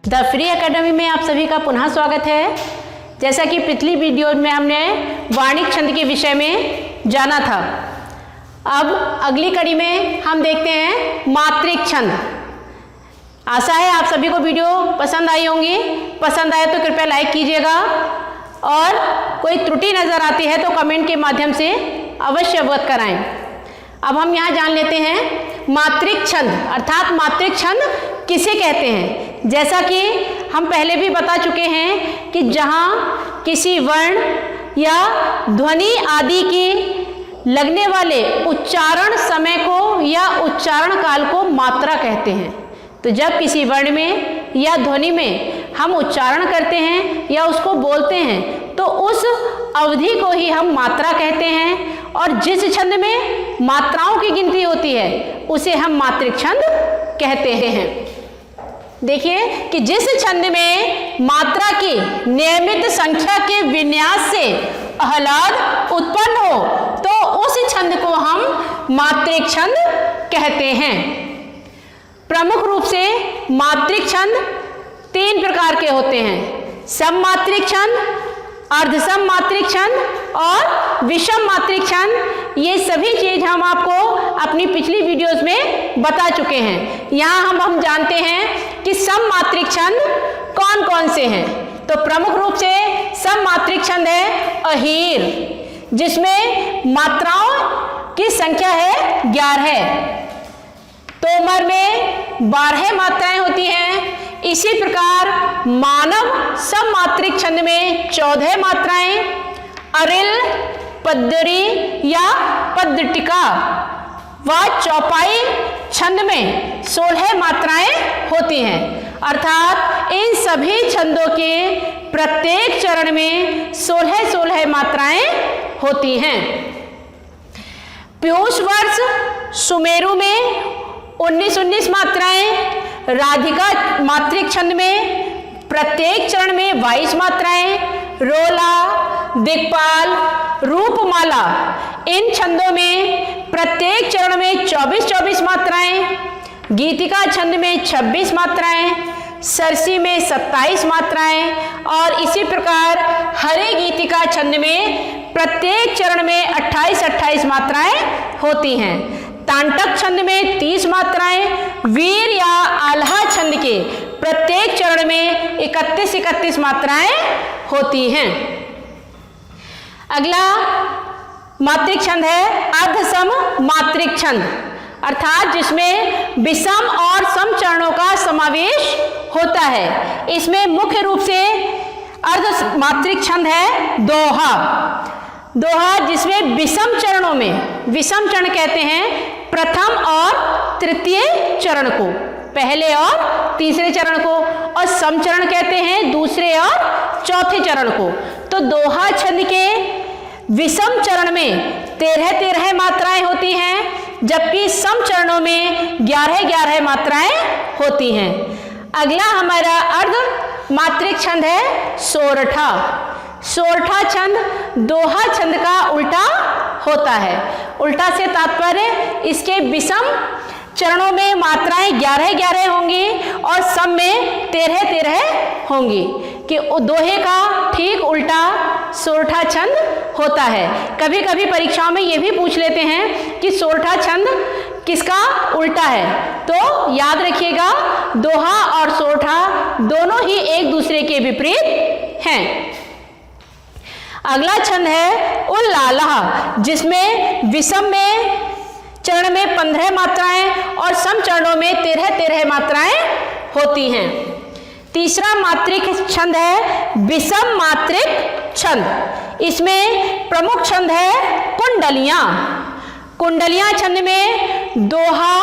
The free academy में आप सभी का पुनः स्वागत है। जैसा कि पिछली वीडियो में हमने वार्णिक छंद के विषय में जाना था, अब अगली कड़ी में हम देखते हैं मात्रिक छंद। आशा है आप सभी को वीडियो पसंद आई होंगी। पसंद आए तो कृपया लाइक कीजिएगा और कोई त्रुटि नज़र आती है तो कमेंट के माध्यम से अवश्य अवगत कराएं। अब हम यहाँ जान लेते हैं मात्रिक छंद अर्थात मात्रिक छंद किसे कहते हैं। जैसा कि हम पहले भी बता चुके हैं कि जहाँ किसी वर्ण या ध्वनि आदि की लगने वाले उच्चारण समय को या उच्चारण काल को मात्रा कहते हैं। तो जब किसी वर्ण में या ध्वनि में हम उच्चारण करते हैं या उसको बोलते हैं तो उस अवधि को ही हम मात्रा कहते हैं, और जिस छंद में मात्राओं की गिनती होती है उसे हम मात्रिक छंद कहते हैं। देखिए कि जिस छंद में मात्रा की नियमित संख्या के विन्यास से आह्लाद उत्पन्न हो तो उस छंद को हम मात्रिक छंद कहते हैं। प्रमुख रूप से मात्रिक छंद 3 प्रकार के होते हैं: सममात्रिक छंद, अर्धसम मात्रिक छंद और विषम मात्रिक छंद। ये सभी चीज हम आपको अपनी पिछली वीडियोस में बता चुके हैं। यहाँ हम जानते हैं कि सममात्रिक छंद कौन कौन से हैं। तो प्रमुख रूप से सममात्रिक छंद है अहीर, जिसमें मात्राओं की संख्या है 11। तोमर में 12 मात्राएं होती हैं। इसी प्रकार मानव सममात्रिक छंद में 14 मात्राएं, अरिल, पद्दरी या पद्दटिका व चौपाई छंद में 16 मात्राएं होती हैं। अर्थात इन सभी छंदों के प्रत्येक चरण में 16-16 मात्राएं होती हैं। पीयूष वर्ष सुमेरु में 19-19 मात्राएं, राधिका मात्रिक छंद में प्रत्येक चरण में 22 मात्राएं, रोला, दिक्पाल, रूपमाला इन छंदों में प्रत्येक चरण में 24-24 मात्राएं, गीतिका छंद में 26 मात्राएं, सरसी में 27 मात्राएं और इसी प्रकार हरे गीतिका छंद में प्रत्येक चरण में 28-28 मात्राएं होती हैं। तांटक छंद में 30 मात्राएं, वीर या आल्हा छंद के प्रत्येक चरण में 31-31 मात्राएं होती हैं। अगला मात्रिक छंद है अर्धसम मात्रिक छंद, अर्थात जिसमें विषम और सम चरणों का समावेश होता है। इसमें मुख्य रूप से अर्ध मात्रिक छंद है दोहा। दोहा जिसमें विषम चरणों में, विषम चरण कहते हैं प्रथम और तृतीय चरण को, पहले और तीसरे चरण को, और सम चरण कहते हैं दूसरे और चौथे चरण को। तो दोहा छंद के विषम चरण में 13-13 मात्राएं होती हैं, जबकि सम चरणों में 11-11 मात्राएं होती हैं। अगला हमारा अर्ध मात्रिक छंद है सोरठा। सोरठा छंद दोहा छंद का उल्टा होता है। उल्टा से तात्पर्य इसके विषम चरणों में मात्राएं 11-11 होंगी और सम में 13-13 होंगी, कि दोहे का ठीक उल्टा सोरठा छंद होता है। कभी कभी परीक्षाओं में ये भी पूछ लेते हैं कि सोरठा छंद किसका उल्टा है, तो याद रखिएगा दोहा और सोरठा दोनों ही एक दूसरे के विपरीत हैं। अगला छंद है उल्लालह, जिसमें विषम में चरण में 15 मात्राएं और सम चरणों में 13-13 मात्राएं होती हैं। तीसरा मात्रिक छंद है विषम मात्रिक छंद। इसमें प्रमुख छंद है कुंडलियां। कुंडलियां छंद में दोहा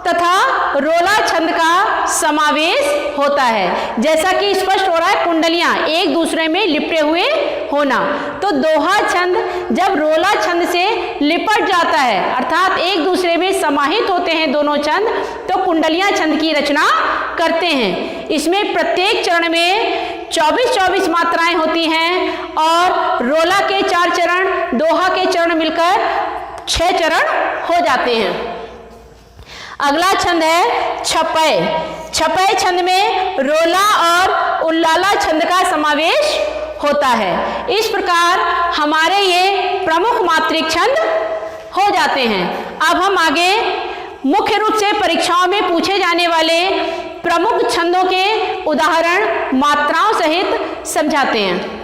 तथा रोला छंद का समावेश होता है। जैसा कि स्पष्ट हो रहा है कुंडलियां एक दूसरे में लिपटे हुए होना, तो दोहा छंद जब रोला छंद से लिपट जाता है अर्थात एक दूसरे में समाहित होते हैं दोनों छंद, तो कुंडलियां छंद की रचना करते हैं। इसमें प्रत्येक चरण में 24-24 मात्राएं होती हैं और रोला के 4 चरण, दोहा के चरण मिलकर 6 चरण हो जाते हैं। अगला छंद है छपय। छपय छंद में रोला और उल्लाला छंद का समावेश होता है। इस प्रकार हमारे ये प्रमुख मात्रिक छंद हो जाते हैं। अब हम आगे मुख्य रूप से परीक्षाओं में पूछे जाने वाले प्रमुख छंदों के उदाहरण मात्राओं सहित समझाते हैं।